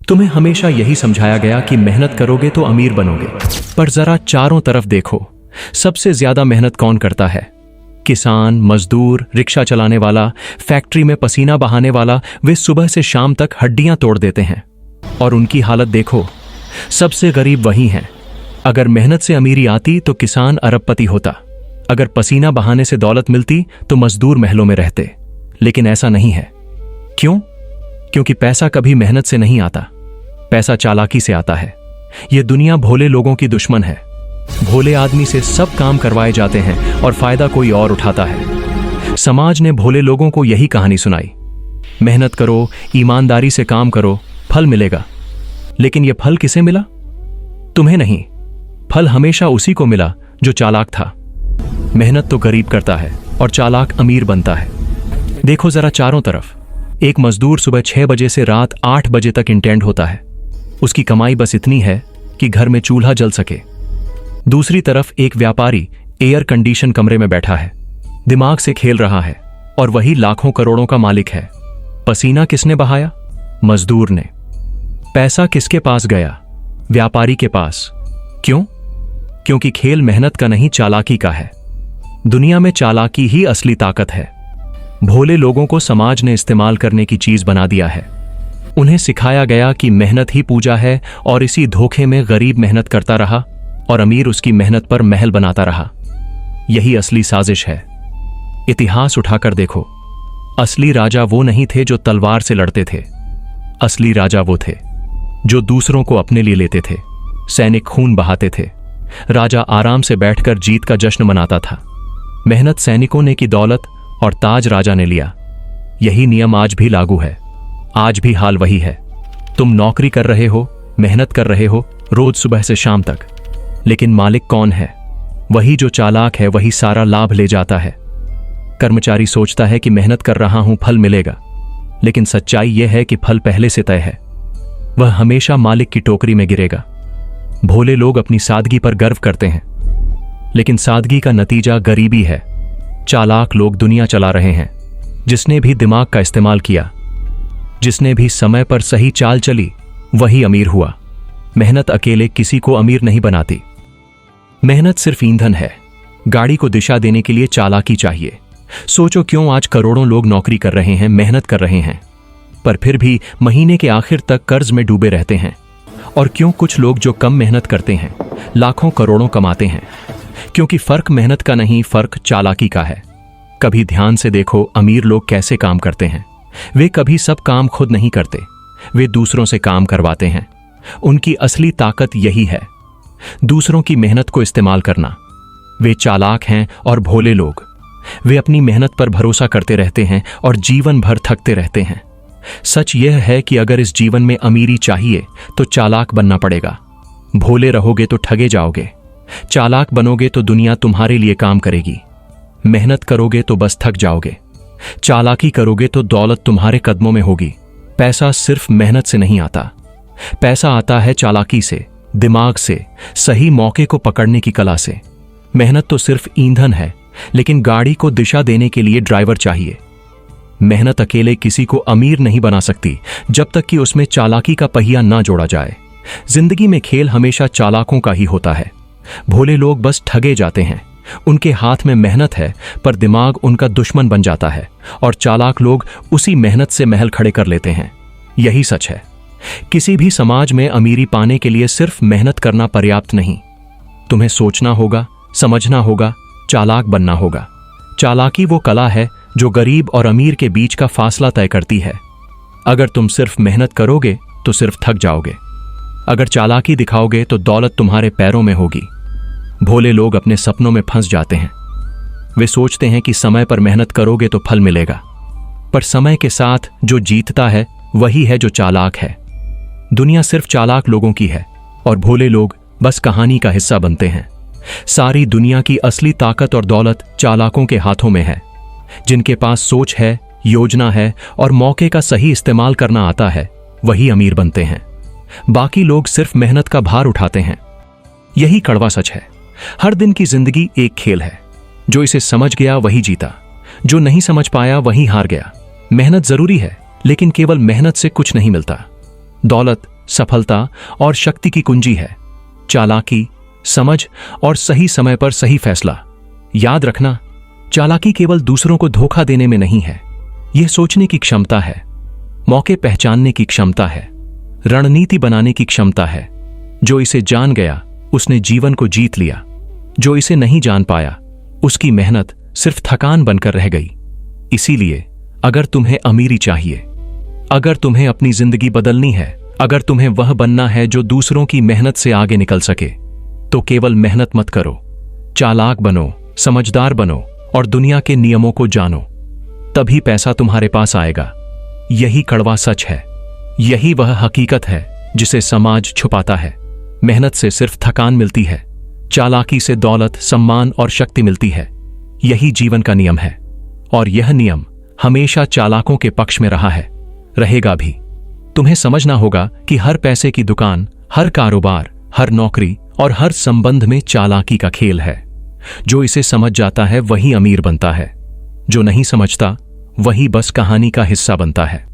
तुम्हें हमेशा यही समझाया गया कि मेहनत करोगे तो अमीर बनोगे, पर जरा चारों तरफ देखो, सबसे ज्यादा मेहनत कौन करता है? किसान, मजदूर, रिक्शा चलाने वाला, फैक्ट्री में पसीना बहाने वाला। वे सुबह से शाम तक हड्डियां तोड़ देते हैं और उनकी हालत देखो। सबसे गरीब वही हैं। अगर मेहनत से अमीरी आती तो किसान अरबपति होता, अगर पसीना बहाने से दौलत मिलती तो मजदूर महलों में रहते। लेकिन ऐसा नहीं है। क्यों? क्योंकि पैसा कभी मेहनत से नहीं आता, पैसा चालाकी से आता है। यह दुनिया भोले लोगों की दुश्मन है। भोले आदमी से सब काम करवाए जाते हैं और फायदा कोई और उठाता है। समाज ने भोले लोगों को यही कहानी सुनाई, मेहनत करो, ईमानदारी से काम करो, फल मिलेगा। लेकिन यह फल किसे मिला? तुम्हें नहीं। फल हमेशा उसी को मिला जो चालाक था। मेहनत तो गरीब करता है और चालाक अमीर बनता है। देखो जरा चारों तरफ। एक मजदूर सुबह 6 बजे से रात 8 बजे तक इंटेंड होता है। उसकी कमाई बस इतनी है कि घर में चूल्हा जल सके। दूसरी तरफ एक व्यापारी एयर कंडीशन कमरे में बैठा है, दिमाग से खेल रहा है, और वही लाखों करोड़ों का मालिक है। पसीना किसने बहाया? मजदूर ने। पैसा किसके पास गया? व्यापारी के पास। क्यों? क्योंकि खेल मेहनत का नहीं, चालाकी का है। दुनिया में चालाकी ही असली ताकत है। भोले लोगों को समाज ने इस्तेमाल करने की चीज बना दिया है। उन्हें सिखाया गया कि मेहनत ही पूजा है, और इसी धोखे में गरीब मेहनत करता रहा और अमीर उसकी मेहनत पर महल बनाता रहा। यही असली साजिश है। इतिहास उठाकर देखो, असली राजा वो नहीं थे जो तलवार से लड़ते थे। असली राजा वो थे जो दूसरों को अपने लिए लेते थे। सैनिक खून बहाते थे, राजा आराम से बैठकर जीत का जश्न मनाता था। मेहनत सैनिकों ने की दौलत और ताज राजा ने लिया। यही नियम आज भी लागू है। आज भी हाल वही है। तुम नौकरी कर रहे हो, मेहनत कर रहे हो, रोज सुबह से शाम तक, लेकिन मालिक कौन है? वही जो चालाक है, वही सारा लाभ ले जाता है। कर्मचारी सोचता है कि मेहनत कर रहा हूं, फल मिलेगा, लेकिन सच्चाई यह है कि फल पहले से तय है। वह हमेशा मालिक की टोकरी में गिरेगा। भोले लोग अपनी सादगी पर गर्व करते हैं, लेकिन सादगी का नतीजा गरीबी है। चालाक लोग दुनिया चला रहे हैं। जिसने भी दिमाग का इस्तेमाल किया, जिसने भी समय पर सही चाल चली, वही अमीर हुआ। मेहनत अकेले किसी को अमीर नहीं बनाती। मेहनत सिर्फ ईंधन है। गाड़ी को दिशा देने के लिए चालाकी चाहिए। सोचो क्यों आज करोड़ों लोग नौकरी कर रहे हैं, मेहनत कर रहे हैं, पर फिर भी महीने के आखिर तक कर्ज में डूबे रहते हैं। और क्यों कुछ लोग जो कम मेहनत करते हैं लाखों करोड़ों कमाते हैं? क्योंकि फर्क मेहनत का नहीं, फर्क चालाकी का है। कभी ध्यान से देखो, अमीर लोग कैसे काम करते हैं। वे कभी सब काम खुद नहीं करते, वे दूसरों से काम करवाते हैं। उनकी असली ताकत यही है, दूसरों की मेहनत को इस्तेमाल करना। वे चालाक हैं और भोले लोग। वे अपनी मेहनत पर भरोसा करते रहते हैं और जीवन भर थकते रहते हैं। सच यह है कि अगर इस जीवन में अमीरी चाहिए तो चालाक बनना पड़ेगा। भोले रहोगे तो ठगे जाओगे, चालाक बनोगे तो दुनिया तुम्हारे लिए काम करेगी। मेहनत करोगे तो बस थक जाओगे, चालाकी करोगे तो दौलत तुम्हारे कदमों में होगी। पैसा सिर्फ मेहनत से नहीं आता, पैसा आता है चालाकी से, दिमाग से, सही मौके को पकड़ने की कला से। मेहनत तो सिर्फ ईंधन है, लेकिन गाड़ी को दिशा देने के लिए ड्राइवर चाहिए। मेहनत अकेले किसी को अमीर नहीं बना सकती जब तक कि उसमें चालाकी का पहिया ना जोड़ा जाए। जिंदगी में खेल हमेशा चालाकों का ही होता है। भोले लोग बस ठगे जाते हैं। उनके हाथ में मेहनत है, पर दिमाग उनका दुश्मन बन जाता है, और चालाक लोग उसी मेहनत से महल खड़े कर लेते हैं। यही सच है। किसी भी समाज में अमीरी पाने के लिए सिर्फ मेहनत करना पर्याप्त नहीं। तुम्हें सोचना होगा, समझना होगा, चालाक बनना होगा। चालाकी वो कला है जो गरीब और अमीर के बीच का फासला तय करती है। अगर तुम सिर्फ मेहनत करोगे तो सिर्फ थक जाओगे। अगर चालाकी दिखाओगे तो दौलत तुम्हारे पैरों में होगी। भोले लोग अपने सपनों में फंस जाते हैं। वे सोचते हैं कि समय पर मेहनत करोगे तो फल मिलेगा, पर समय के साथ जो जीतता है वही है जो चालाक है। दुनिया सिर्फ चालाक लोगों की है और भोले लोग बस कहानी का हिस्सा बनते हैं। सारी दुनिया की असली ताकत और दौलत चालाकों के हाथों में है। जिनके पास सोच है, योजना है और मौके का सही इस्तेमाल करना आता है, वही अमीर बनते हैं। बाकी लोग सिर्फ मेहनत का भार उठाते हैं। यही कड़वा सच है। हर दिन की जिंदगी एक खेल है। जो इसे समझ गया वही जीता, जो नहीं समझ पाया वही हार गया। मेहनत जरूरी है, लेकिन केवल मेहनत से कुछ नहीं मिलता। दौलत, सफलता और शक्ति की कुंजी है। चालाकी, समझ और सही समय पर सही फैसला। याद रखना, चालाकी केवल दूसरों को धोखा देने में नहीं है, यह सोचने की क्षमता है, मौके पहचानने की क्षमता है, रणनीति बनाने की क्षमता है। जो इसे जान गया उसने जीवन को जीत लिया। जो इसे नहीं जान पाया उसकी मेहनत सिर्फ थकान बनकर रह गई। इसीलिए अगर तुम्हें अमीरी चाहिए, अगर तुम्हें अपनी जिंदगी बदलनी है, अगर तुम्हें वह बनना है जो दूसरों की मेहनत से आगे निकल सके, तो केवल मेहनत मत करो, चालाक बनो, समझदार बनो और दुनिया के नियमों को जानो। तभी पैसा तुम्हारे पास आएगा। यही कड़वा सच है, यही वह हकीकत है जिसे समाज छुपाता है। मेहनत से सिर्फ थकान मिलती है, चालाकी से दौलत, सम्मान और शक्ति मिलती है। यही जीवन का नियम है और यह नियम हमेशा चालाकों के पक्ष में रहा है, रहेगा भी। तुम्हें समझना होगा कि हर पैसे की दुकान, हर कारोबार, हर नौकरी और हर संबंध में चालाकी का खेल है। जो इसे समझ जाता है वही अमीर बनता है, जो नहीं समझता वही बस कहानी का हिस्सा बनता है।